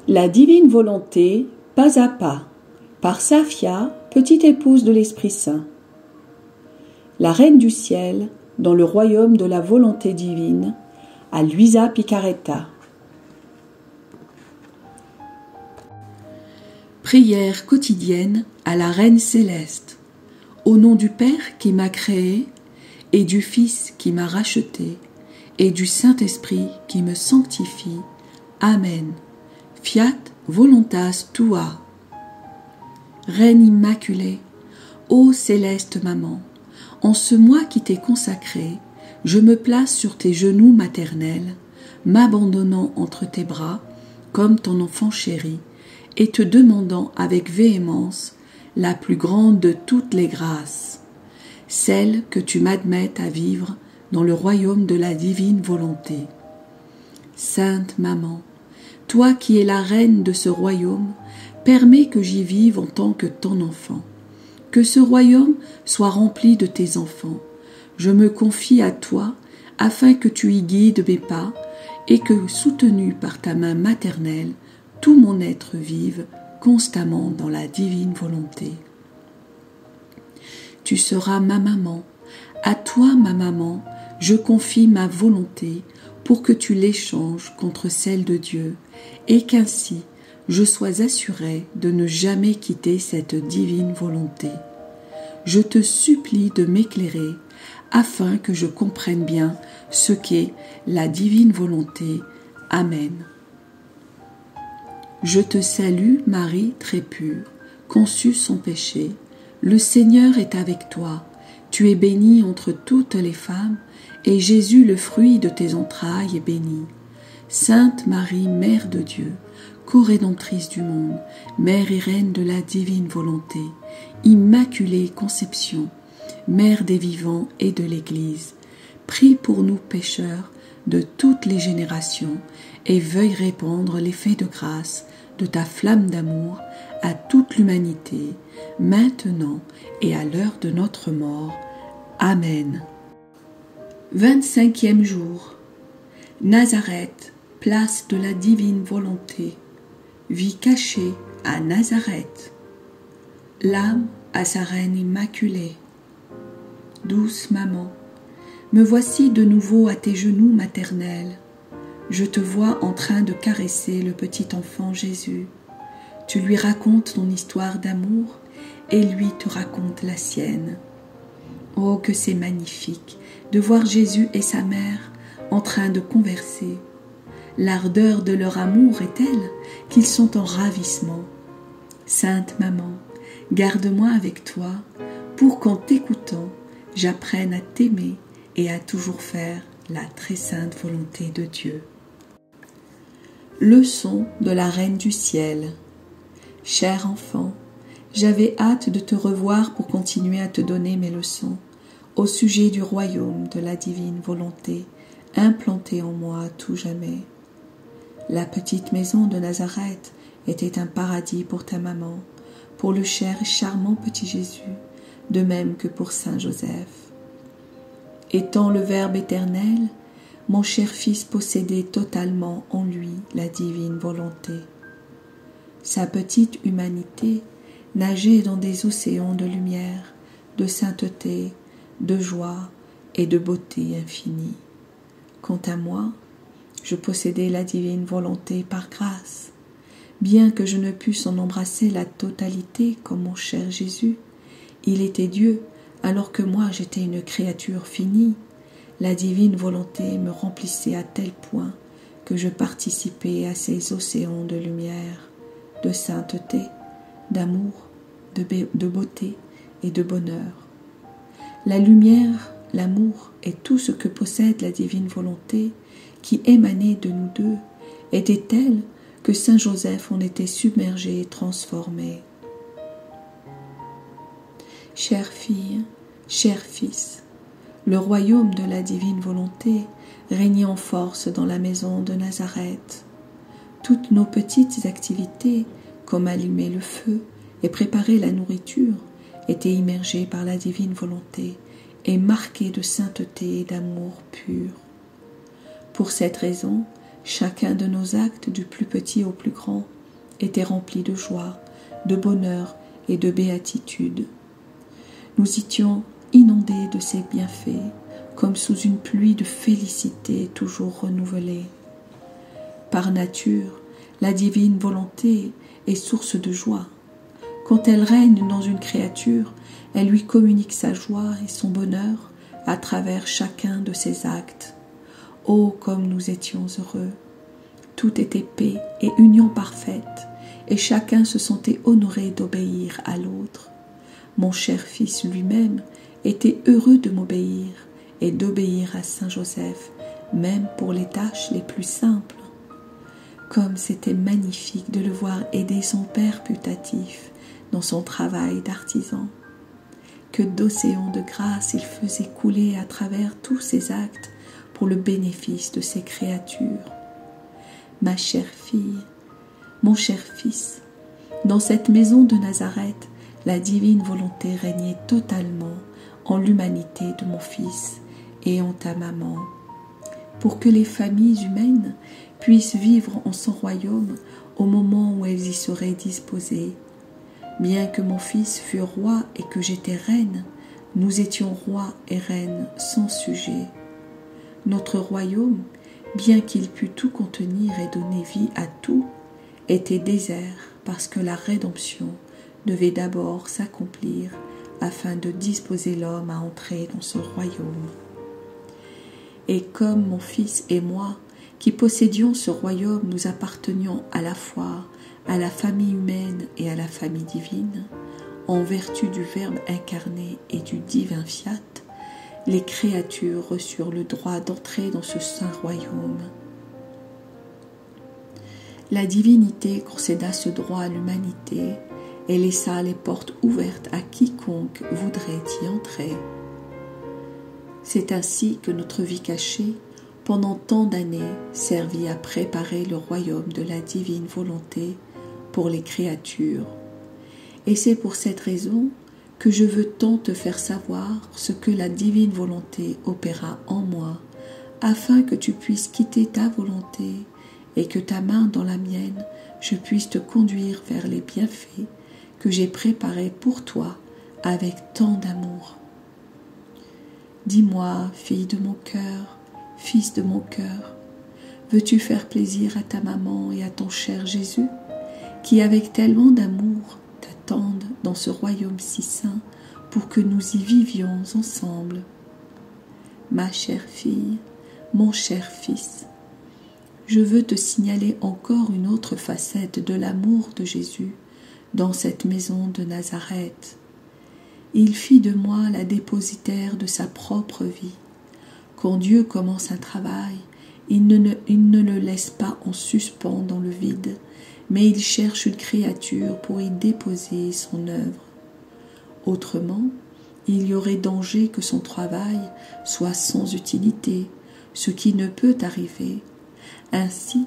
La divine volonté, pas à pas, par Safia, petite épouse de l'Esprit Saint. La Reine du Ciel, dans le royaume de la volonté divine, à Luisa Picaretta. Prière quotidienne à la Reine Céleste. Au nom du Père qui m'a créé, et du Fils qui m'a racheté, et du Saint-Esprit qui me sanctifie. Amen. Fiat voluntas tua. Reine immaculée, ô céleste maman, en ce mois qui t'est consacré, je me place sur tes genoux maternels, m'abandonnant entre tes bras, comme ton enfant chéri, et te demandant avec véhémence la plus grande de toutes les grâces, celle que tu m'admettes à vivre dans le royaume de la divine volonté. Sainte Maman, toi qui es la reine de ce royaume, permets que j'y vive en tant que ton enfant. Que ce royaume soit rempli de tes enfants. Je me confie à toi afin que tu y guides mes pas et que, soutenu par ta main maternelle, tout mon être vive constamment dans la divine volonté. Tu seras ma maman. À toi, ma maman, je confie ma volonté pour que tu l'échanges contre celle de Dieu et qu'ainsi je sois assurée de ne jamais quitter cette divine volonté. Je te supplie de m'éclairer afin que je comprenne bien ce qu'est la divine volonté. Amen. Je te salue, Marie très pure, conçue sans péché. Le Seigneur est avec toi. Tu es bénie entre toutes les femmes, et Jésus, le fruit de tes entrailles, est béni. Sainte Marie, Mère de Dieu, co-rédemptrice du monde, Mère et Reine de la divine volonté, Immaculée Conception, Mère des vivants et de l'Église, prie pour nous pécheurs de toutes les générations et veuille répandre l'effet de grâce de ta flamme d'amour à toute l'humanité, maintenant et à l'heure de notre mort. Amen. 25e jour. Nazareth, place de la divine volonté. Vie cachée à Nazareth. L'âme à sa reine immaculée. Douce maman, me voici de nouveau à tes genoux maternels. Je te vois en train de caresser le petit enfant Jésus. Tu lui racontes ton histoire d'amour et lui te raconte la sienne. Oh, que c'est magnifique de voir Jésus et sa mère en train de converser. L'ardeur de leur amour est telle qu'ils sont en ravissement. Sainte Maman, garde-moi avec toi pour qu'en t'écoutant, j'apprenne à t'aimer et à toujours faire la très sainte volonté de Dieu. Leçon de la Reine du Ciel. Cher enfant, j'avais hâte de te revoir pour continuer à te donner mes leçons au sujet du royaume de la divine volonté implantée en moi à tout jamais. La petite maison de Nazareth était un paradis pour ta maman, pour le cher et charmant petit Jésus, de même que pour Saint Joseph. Étant le Verbe éternel, mon cher fils possédait totalement en lui la divine volonté. Sa petite humanité nageait dans des océans de lumière, de sainteté, de joie et de beauté infinie. Quant à moi, je possédais la divine volonté par grâce. Bien que je ne pusse en embrasser la totalité comme mon cher Jésus, il était Dieu alors que moi j'étais une créature finie. La divine volonté me remplissait à tel point que je participais à ces océans de lumière, de sainteté, d'amour, de beauté et de bonheur. La lumière, l'amour et tout ce que possède la divine volonté qui émanait de nous deux était telle que Saint Joseph en était submergé et transformé. Chère fille, cher fils, le royaume de la divine volonté régnait en force dans la maison de Nazareth. Toutes nos petites activités, comme allumer le feu et préparer la nourriture, étaient immergées par la divine volonté et marquées de sainteté et d'amour pur. Pour cette raison, Chacun de nos actes, du plus petit au plus grand, était rempli de joie, de bonheur et de béatitude. Nous étions inondés de ses bienfaits, comme sous une pluie de félicité toujours renouvelée. Par nature, la divine volonté est source de joie. Quand elle règne dans une créature, elle lui communique sa joie et son bonheur à travers chacun de ses actes. Oh, comme nous étions heureux! Tout était paix et union parfaite, et chacun se sentait honoré d'obéir à l'autre. Mon cher fils lui-même était heureux de m'obéir et d'obéir à Saint Joseph, même pour les tâches les plus simples. Comme c'était magnifique de le voir aider son père putatif dans son travail d'artisan. Que d'océans de grâce il faisait couler à travers tous ses actes pour le bénéfice de ses créatures. Ma chère fille, mon cher fils, dans cette maison de Nazareth, la divine volonté régnait totalement en l'humanité de mon fils et en ta maman, pour que les familles humaines puissent vivre en son royaume au moment où elles y seraient disposées. Bien que mon fils fût roi et que j'étais reine, nous étions rois et reines sans sujet. Notre royaume, bien qu'il pût tout contenir et donner vie à tout, était désert parce que la rédemption devait d'abord s'accomplir afin de disposer l'homme à entrer dans son royaume. Et comme mon fils et moi, qui possédions ce royaume, nous appartenions à la fois à la famille humaine et à la famille divine, en vertu du Verbe incarné et du divin fiat, les créatures reçurent le droit d'entrer dans ce saint royaume. La divinité concéda ce droit à l'humanité et laissa les portes ouvertes à quiconque voudrait y entrer. C'est ainsi que notre vie cachée, pendant tant d'années, servit à préparer le royaume de la divine volonté pour les créatures. Et c'est pour cette raison que je veux tant te faire savoir ce que la divine volonté opéra en moi, afin que tu puisses quitter ta volonté et que ta main dans la mienne, je puisse te conduire vers les bienfaits que j'ai préparés pour toi avec tant d'amour. Dis-moi, fille de mon cœur, fils de mon cœur, veux-tu faire plaisir à ta maman et à ton cher Jésus, qui avec tellement d'amour t'attendent dans ce royaume si saint pour que nous y vivions ensemble? Ma chère fille, mon cher fils, je veux te signaler encore une autre facette de l'amour de Jésus dans cette maison de Nazareth. Il fit de moi la dépositaire de sa propre vie. Quand Dieu commence un travail, il ne le laisse pas en suspens dans le vide, mais il cherche une créature pour y déposer son œuvre. Autrement, il y aurait danger que son travail soit sans utilité, ce qui ne peut arriver. Ainsi,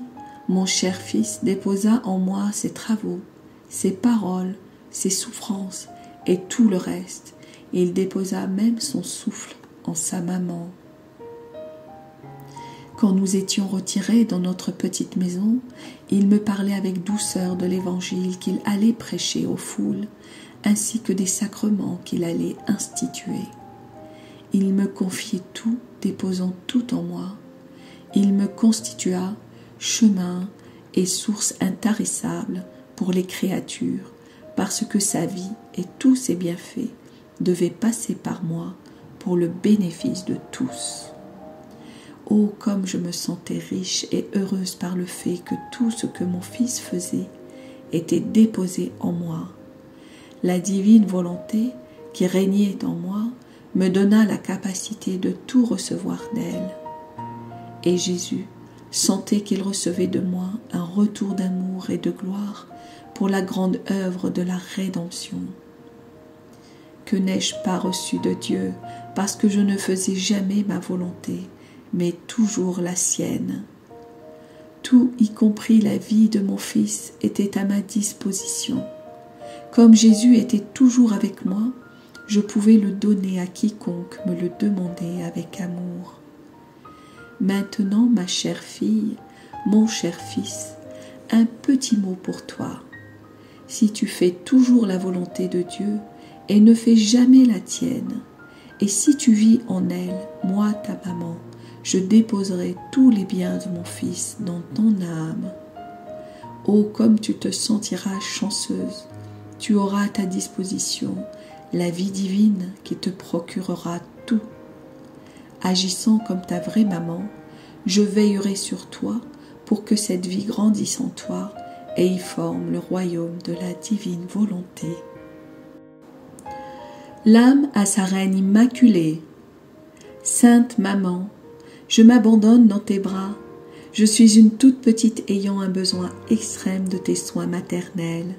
mon cher fils déposa en moi ses travaux, ses paroles, ses souffrances et tout le reste. Il déposa même son souffle en sa maman. Quand nous étions retirés dans notre petite maison, il me parlait avec douceur de l'évangile qu'il allait prêcher aux foules, ainsi que des sacrements qu'il allait instituer. Il me confiait tout, déposant tout en moi. Il me constitua chemin et source intarissable pour les créatures, parce que sa vie et tous ses bienfaits devaient passer par moi pour le bénéfice de tous. Oh, comme je me sentais riche et heureuse par le fait que tout ce que mon fils faisait était déposé en moi. La divine volonté qui régnait en moi me donna la capacité de tout recevoir d'elle. Et Jésus sentait qu'il recevait de moi un retour d'amour et de gloire pour la grande œuvre de la rédemption. Que n'ai-je pas reçu de Dieu parce que je ne faisais jamais ma volonté, mais toujours la sienne. Tout, y compris la vie de mon fils, était à ma disposition. Comme Jésus était toujours avec moi, je pouvais le donner à quiconque me le demandait avec amour. Maintenant, ma chère fille, mon cher fils, un petit mot pour toi. Si tu fais toujours la volonté de Dieu et ne fais jamais la tienne, et si tu vis en elle, moi ta maman, je déposerai tous les biens de mon fils dans ton âme. Oh, comme tu te sentiras chanceuse, tu auras à ta disposition la vie divine qui te procurera tout. Agissant comme ta vraie maman, je veillerai sur toi pour que cette vie grandisse en toi et y forme le royaume de la divine volonté. L'âme à sa reine immaculée. Sainte Maman, je m'abandonne dans tes bras. Je suis une toute petite ayant un besoin extrême de tes soins maternels.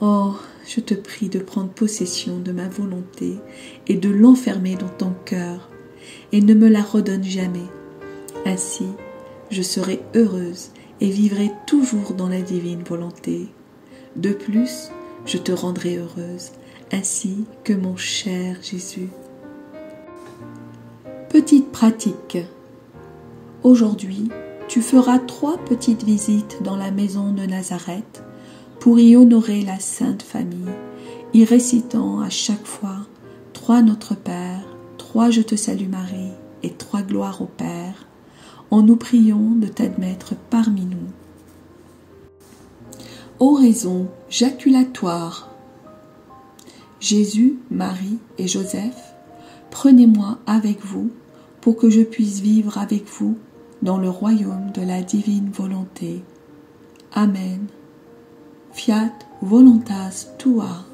Oh, je te prie de prendre possession de ma volonté et de l'enfermer dans ton cœur, et ne me la redonne jamais. Ainsi, je serai heureuse et vivrai toujours dans la divine volonté. De plus, je te rendrai heureuse, ainsi que mon cher Jésus. Petite pratique. Aujourd'hui, tu feras 3 petites visites dans la maison de Nazareth pour y honorer la Sainte Famille, y récitant à chaque fois 3 Notre Père, 3 Je te salue Marie et 3 Gloire au Père, en nous priant de t'admettre parmi nous. Oraison jaculatoire. Jésus, Marie et Joseph, prenez-moi avec vous pour que je puisse vivre avec vous dans le royaume de la divine volonté. Amen. Fiat voluntas tua.